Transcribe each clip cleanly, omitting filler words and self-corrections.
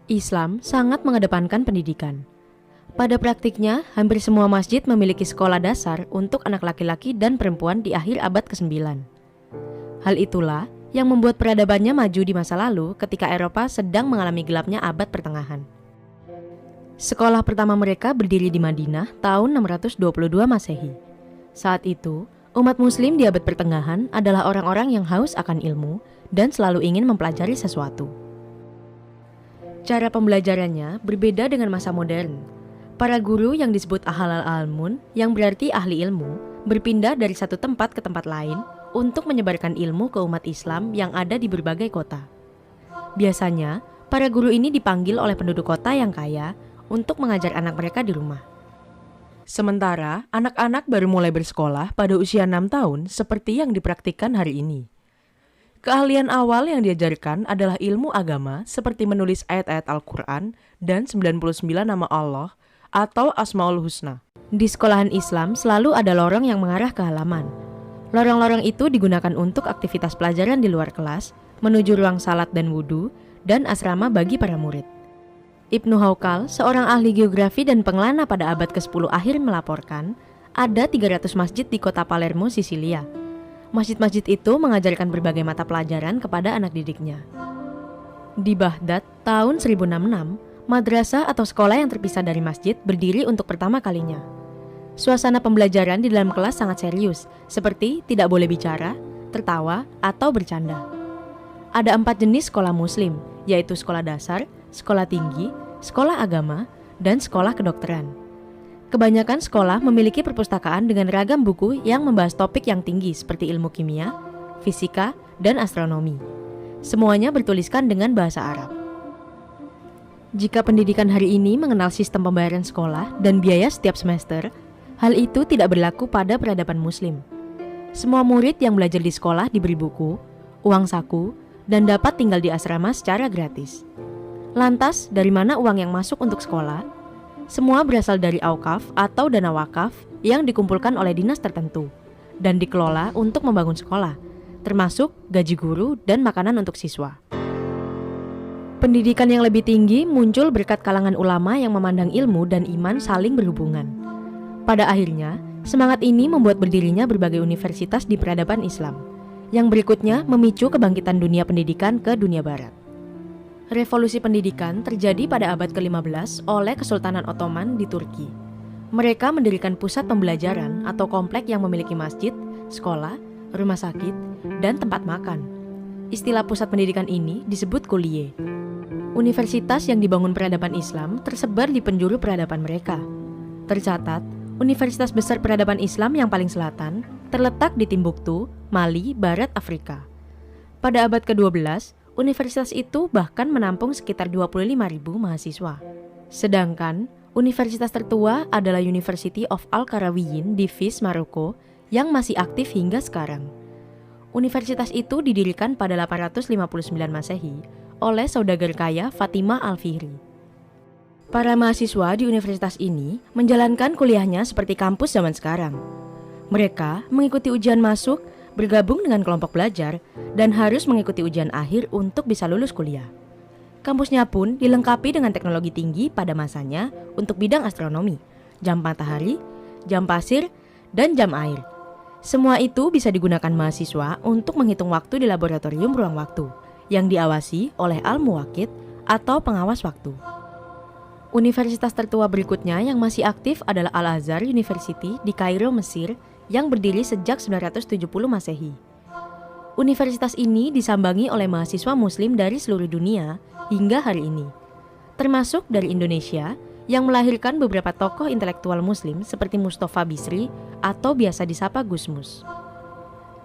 Islam sangat mengedepankan pendidikan. Pada praktiknya, hampir semua masjid memiliki sekolah dasar untuk anak laki-laki dan perempuan di akhir abad ke-9. Hal itulah yang membuat peradabannya maju di masa lalu ketika Eropa sedang mengalami gelapnya abad pertengahan. Sekolah pertama mereka berdiri di Madinah tahun 622 Masehi. Saat itu, umat muslim di abad pertengahan adalah orang-orang yang haus akan ilmu dan selalu ingin mempelajari sesuatu. Cara pembelajarannya berbeda dengan masa modern. Para guru yang disebut ahlal almun, yang berarti ahli ilmu, berpindah dari satu tempat ke tempat lain untuk menyebarkan ilmu ke umat Islam yang ada di berbagai kota. Biasanya, para guru ini dipanggil oleh penduduk kota yang kaya untuk mengajar anak mereka di rumah. Sementara, anak-anak baru mulai bersekolah pada usia 6 tahun seperti yang dipraktikkan hari ini. Keahlian awal yang diajarkan adalah ilmu agama seperti menulis ayat-ayat Al-Quran dan 99 nama Allah atau Asmaul Husna. Di sekolahan Islam selalu ada lorong yang mengarah ke halaman. Lorong-lorong itu digunakan untuk aktivitas pelajaran di luar kelas, menuju ruang salat dan wudhu, dan asrama bagi para murid. Ibnu Haukal, seorang ahli geografi dan pengelana pada abad ke-10 akhir melaporkan, ada 300 masjid di kota Palermo, Sisilia. Masjid-masjid itu mengajarkan berbagai mata pelajaran kepada anak didiknya. Di Baghdad, tahun 1066, madrasah atau sekolah yang terpisah dari masjid berdiri untuk pertama kalinya. Suasana pembelajaran di dalam kelas sangat serius, seperti tidak boleh bicara, tertawa, atau bercanda. Ada 4 jenis sekolah muslim, yaitu sekolah dasar, sekolah tinggi, sekolah agama, dan sekolah kedokteran. Kebanyakan sekolah memiliki perpustakaan dengan ragam buku yang membahas topik yang tinggi seperti ilmu kimia, fisika, dan astronomi. Semuanya bertuliskan dengan bahasa Arab. Jika pendidikan hari ini mengenal sistem pembayaran sekolah dan biaya setiap semester, hal itu tidak berlaku pada peradaban muslim. Semua murid yang belajar di sekolah diberi buku, uang saku, dan dapat tinggal di asrama secara gratis. Lantas, dari mana uang yang masuk untuk sekolah? Semua berasal dari aukaf atau dana wakaf yang dikumpulkan oleh dinas tertentu dan dikelola untuk membangun sekolah, termasuk gaji guru dan makanan untuk siswa. Pendidikan yang lebih tinggi muncul berkat kalangan ulama yang memandang ilmu dan iman saling berhubungan. Pada akhirnya, semangat ini membuat berdirinya berbagai universitas di peradaban Islam, yang berikutnya memicu kebangkitan dunia pendidikan ke dunia barat. Revolusi pendidikan terjadi pada abad ke-15 oleh Kesultanan Ottoman di Turki. Mereka mendirikan pusat pembelajaran atau komplek yang memiliki masjid, sekolah, rumah sakit, dan tempat makan. Istilah pusat pendidikan ini disebut kuliah. Universitas yang dibangun peradaban Islam tersebar di penjuru peradaban mereka. Tercatat, universitas besar peradaban Islam yang paling selatan terletak di Timbuktu, Mali, Barat Afrika. Pada abad ke-12, universitas itu bahkan menampung sekitar 25.000 mahasiswa. Sedangkan, universitas tertua adalah University of Al-Qarawiyyin di Fez, Maroko, yang masih aktif hingga sekarang. Universitas itu didirikan pada 859 Masehi oleh saudagar kaya Fatimah Al-Fihri. Para mahasiswa di universitas ini menjalankan kuliahnya seperti kampus zaman sekarang. Mereka mengikuti ujian masuk, bergabung dengan kelompok belajar, dan harus mengikuti ujian akhir untuk bisa lulus kuliah. Kampusnya pun dilengkapi dengan teknologi tinggi pada masanya untuk bidang astronomi, jam matahari, jam pasir, dan jam air. Semua itu bisa digunakan mahasiswa untuk menghitung waktu di laboratorium ruang waktu, yang diawasi oleh al-muwaqit atau pengawas waktu. Universitas tertua berikutnya yang masih aktif adalah Al-Azhar University di Kairo, Mesir, yang berdiri sejak 970 Masehi. Universitas ini disambangi oleh mahasiswa muslim dari seluruh dunia hingga hari ini, termasuk dari Indonesia yang melahirkan beberapa tokoh intelektual muslim seperti Mustafa Bisri atau biasa disapa Gus Mus.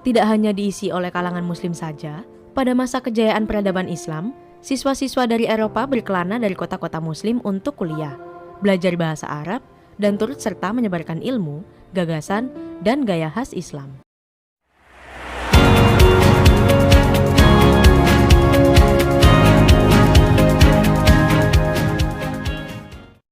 Tidak hanya diisi oleh kalangan muslim saja, pada masa kejayaan peradaban Islam, siswa-siswa dari Eropa berkelana dari kota-kota muslim untuk kuliah, belajar bahasa Arab, dan turut serta menyebarkan ilmu, gagasan, dan gaya khas Islam.